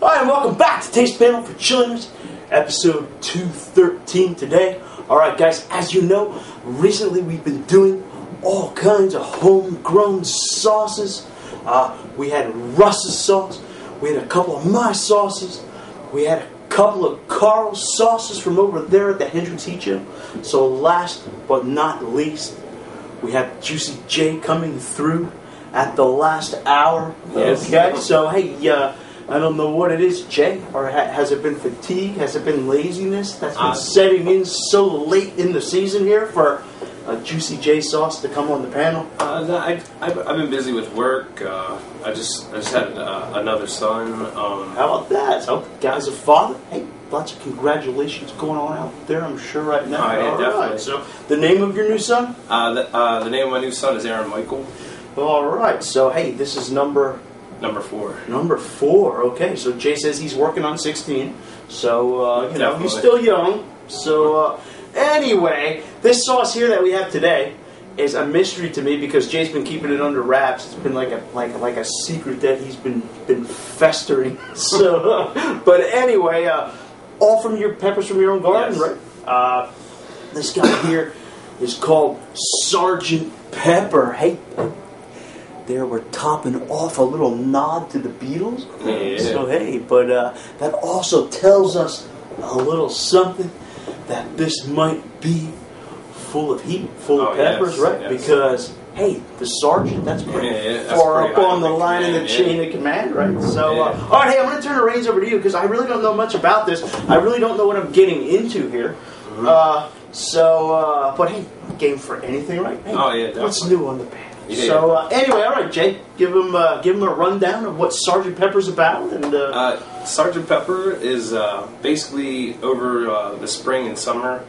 Alright, and welcome back to Taste Panel for Chillers, episode 213 today. Alright guys, as you know, recently we've been doing all kinds of homegrown sauces. We had Russ's sauce, we had a couple of my sauces, we had a couple of Carl's sauces from over there at the Hendrix Heat Show. So last but not least, we had Juicy J coming through at the last hour. Yes. Okay, so hey, I don't know what it is, Jay, or has it been fatigue? Has it been laziness that's been setting in so late in the season here for a Juicy J sauce to come on the panel? No, I've been busy with work. I just had another son. How about that? So, guy's a father. Hey, lots of congratulations going on out there, I'm sure, right now. Yeah, all definitely. right. So, the name of your new son? The name of my new son is Aaron Michael. All right. So, hey, this is number 4. Number 4. Okay. So Jay says he's working on 16. So you know, he's Definitely. still young. So anyway, this sauce here that we have today is a mystery to me because Jay's been keeping it under wraps. It's been like a secret that he's been festering. So, but anyway, all from your peppers from your own garden, Yes. right? This guy here is called Sergeant Pepper. Hey. There we're topping off a little nod to the Beatles. Yeah. So hey, but that also tells us a little something that this might be full of heat, full of peppers, yes, right? yes. Because hey, the sergeant, that's pretty that's far pretty up high on the in line in the command, chain of command, right? So Yeah. all right, hey, I'm going to turn the reins over to you because I really don't know much about this. I really don't know what I'm getting into here. But hey, game for anything, right? Hey, Oh, yeah, definitely. what's new on the panel? Yeah. So anyway, all right, Jay, give him a rundown of what Sergeant Pepper's about, and Sergeant Pepper is basically over the spring and summer.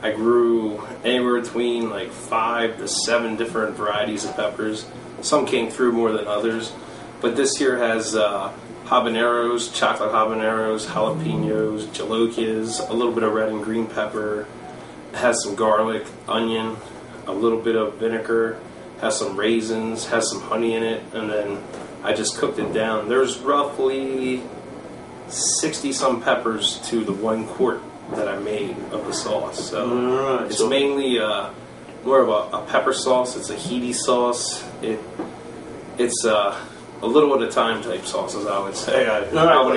I grew anywhere between like 5 to 7 different varieties of peppers. Some came through more than others, but this here has habaneros, chocolate habaneros, jalapenos, jalapenos, a little bit of red and green pepper. It has some garlic, onion, a little bit of vinegar. Has some raisins, has some honey in it, and then I just cooked it down. There's roughly 60-some peppers to the 1 quart that I made of the sauce. So right, it's mainly more of a pepper sauce. It's a heaty sauce. It's a little at a time type sauce, as I would say.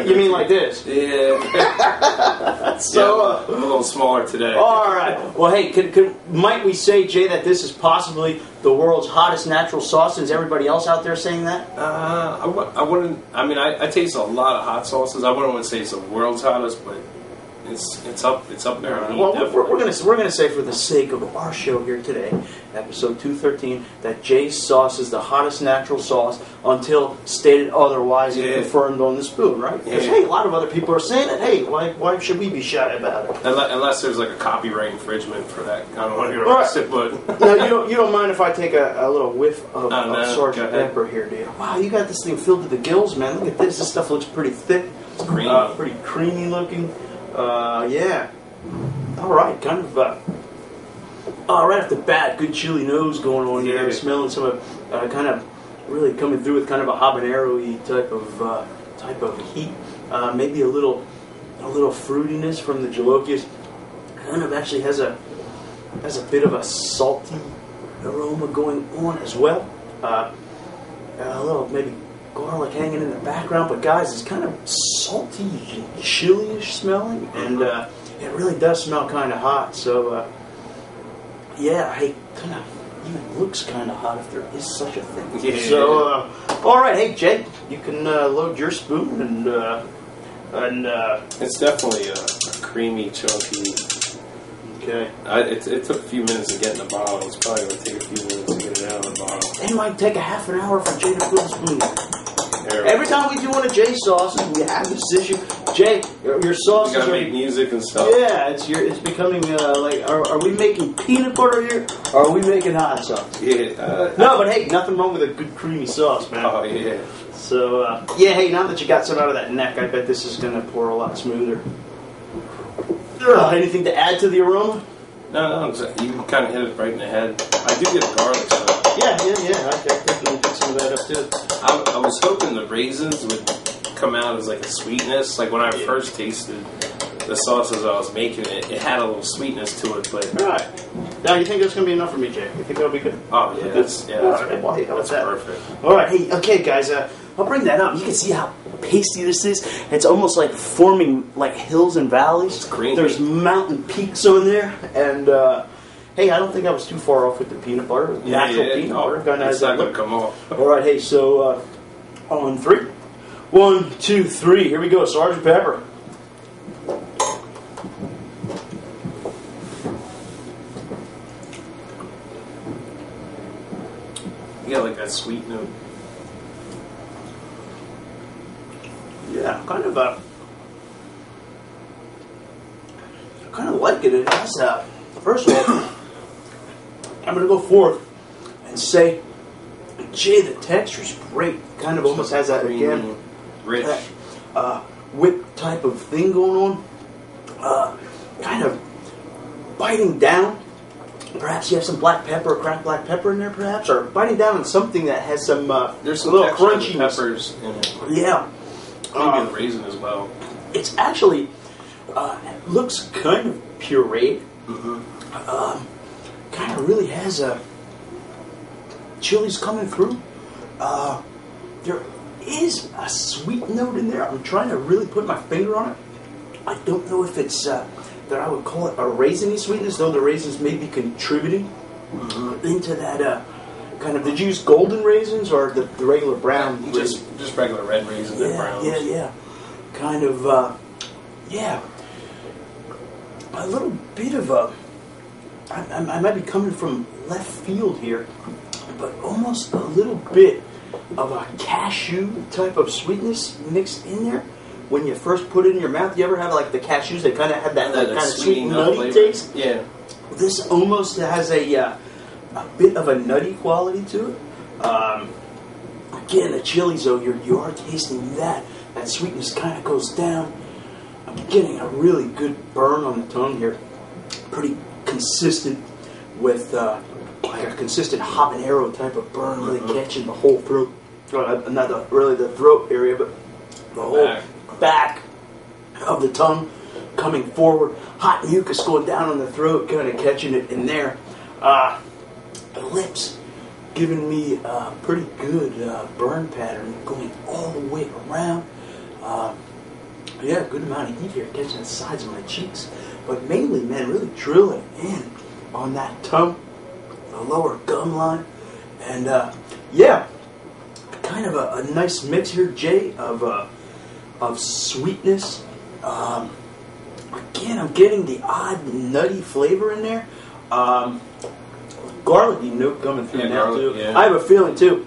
you mean like this? Yeah. So a little smaller today. all right. Well, hey, might we say, Jay, that this is possibly the world's hottest natural sauce? Is everybody else out there saying that? I wouldn't. I mean, I taste a lot of hot sauces. I wouldn't want to say it's the world's hottest, but it's up there. Well, we're gonna say for the sake of our show here today, episode 213, that Jay's sauce is the hottest natural sauce until stated otherwise and confirmed on the spoon, right? Because hey, a lot of other people are saying it. Hey, why should we be shy about it? Unless there's like a copyright infringement for that. I don't want to get arrested, but no, you don't mind if I take a little whiff of no, Sergeant Pepper here, do you? Wow, you got this thing filled to the gills, man. Look at this. This stuff looks pretty thick. it's creamy. Pretty creamy looking. Yeah. All right, kind of. Right off the bat, good chili nose going on there. Yeah. Smelling some of kind of really coming through with kind of a habanero-y type of heat. Maybe a little fruitiness from the jalapenos. Kind of actually has a bit of a salty aroma going on as well. A little maybe garlic hanging in the background, but guys, it's kind of salty and chili-ish smelling, and it really does smell kind of hot. So yeah, hey, kind of even looks kind of hot if there is such a thing. Yeah. So all right, hey Jay, you can load your spoon and It's definitely a creamy, chunky. okay. It took a few minutes to get in the bottle. It's probably going to take a few minutes to get it out of the bottle. It might take a half an hour for Jay to put the spoon in. There. Every time we do one of Jay's sauces, we have this issue. Jay, your sauces You gotta are... make music and stuff. Yeah, it's becoming like, are we making peanut butter here, or are we making hot sauce? Yeah. No, but hey, nothing wrong with a good creamy sauce, man. Oh yeah. So, yeah, hey, now that you got some out of that neck, I bet this is going to pour a lot smoother. Anything to add to the aroma? No, you kind of hit it right in the head. I do get garlic stuff. Yeah. I definitely pick some of that up, too. I was hoping the raisins would come out as like a sweetness. Like when I first tasted the sauce as I was making it, it had a little sweetness to it. But all right. Now, you think that's going to be enough for me, Jay? You think that'll be good? Oh yeah, that's right. Well, hey, that's that? perfect. All right, hey, okay, guys. I'll bring that up. You can see how pasty this is. It's almost like forming like hills and valleys. It's creamy. There's mountain peaks on there, and hey, I don't think I was too far off with the peanut butter. Natural peanut butter. Kind of it's not gonna come off. All right, hey, so on 3, 1, 2, 3. Here we go, Sergeant Pepper. You got like that sweet note. Yeah, kind of like it. It has first of all, I'm going to go forth and say, Jay, the texture's great. Kind of almost has that again, rich, whip type of thing going on. Kind of biting down. Perhaps you have some black pepper, cracked black pepper in there, perhaps, or biting down on something that has some there's some little crunchy crunchiness. peppers in it. Yeah, Maybe the raisin as well. it's actually looks kind of pureed. Kind of really has a chili's coming through. There is a sweet note in there. I'm trying to really put my finger on it. I don't know if it's that I would call it a raisiny sweetness, though the raisins may be contributing into that kind of. Did you use golden raisins or the regular brown? Just regular red raisins and browns. Yeah. Kind of, yeah. A little bit of a. I might be coming from left field here, but almost a little bit of a cashew type of sweetness mixed in there. When you first put it in your mouth, you ever have like the cashews? They kind of have that kind of sweet nutty taste. Yeah. This almost has a bit of a nutty quality to it. Again, the chilies, though, you are tasting that. That sweetness kind of goes down. I'm getting a really good burn on the tongue here. Pretty consistent with like a consistent habanero type of burn, really catching the whole throat. Not really the throat area, but the whole back of the tongue coming forward. Hot mucus going down on the throat, kind of catching it in there. The lips giving me a pretty good burn pattern going all the way around. Yeah, good amount of heat here catching the sides of my cheeks. But mainly, man, really drilling in on that tongue, the lower gum line. And yeah, kind of a nice mix here, Jay, of sweetness. Again, I'm getting the odd nutty flavor in there. Garlicky note coming through now, too. Yeah. I have a feeling, too,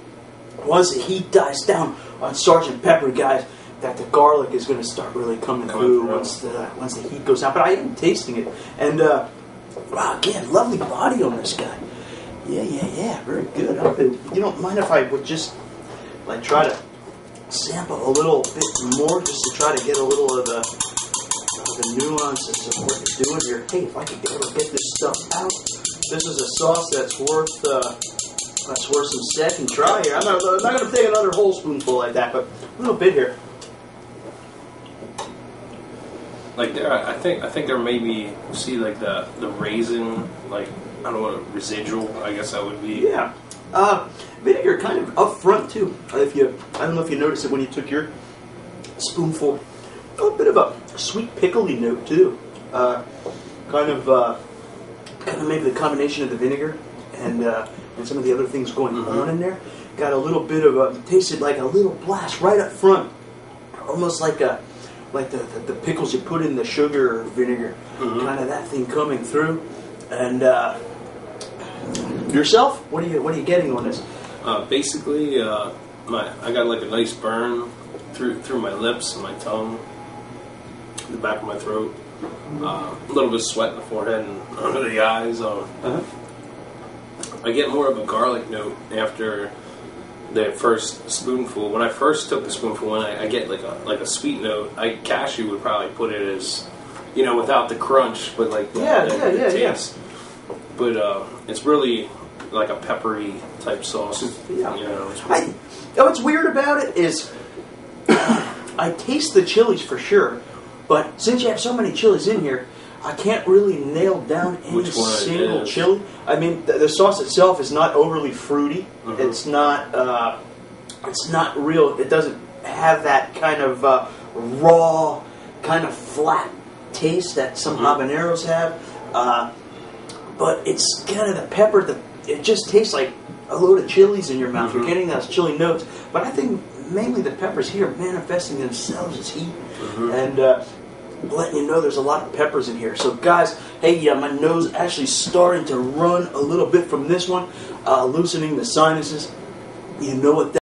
once the heat dies down on Sergeant Pepper, guys, that the garlic is going to start really coming through once the heat goes out. But I am tasting it. And, wow, again, lovely body on this guy. Yeah, very good. You don't mind if I would just, like, try to sample a little bit more just to try to get a little of the nuances of what you're doing here. Hey, if I could be able to get this stuff out, this is a sauce that's worth some second try here. I'm not going to take another whole spoonful like that, but a little bit here. Like there, I think there may be like the raisin, like I don't know what residual. I guess that would be. Yeah, vinegar kind of up front too. I don't know if you noticed it when you took your spoonful. A little bit of a sweet pickly note too. Kind of maybe the combination of the vinegar and some of the other things going on in there. Got a little bit of tasted like a little blast right up front, almost like the pickles you put in the sugar or vinegar. Kind of that thing coming through. And yourself, what are you getting on this? Basically, I got like a nice burn through my lips and my tongue, the back of my throat. A little bit of sweat in the forehead and under the eyes. I get more of a garlic note after the first spoonful. When I first took the spoonful, I get like a sweet note. Cashew would probably put it as, without the crunch, but like the taste. But it's really like a peppery type sauce. Yeah. What's weird about it is I taste the chilies for sure, but since you have so many chilies in here, I can't really nail down any single chili. I mean, the sauce itself is not overly fruity. Mm-hmm. It's not real. It doesn't have that kind of raw, kind of flat taste that some habaneros have. But it's kind of the pepper. It just tastes like a load of chilies in your mouth. You're getting those chili notes. But I think mainly the peppers here are manifesting themselves as heat. And letting you know there's a lot of peppers in here. So guys, hey, my nose actually starting to run a little bit from this one, loosening the sinuses. You know what that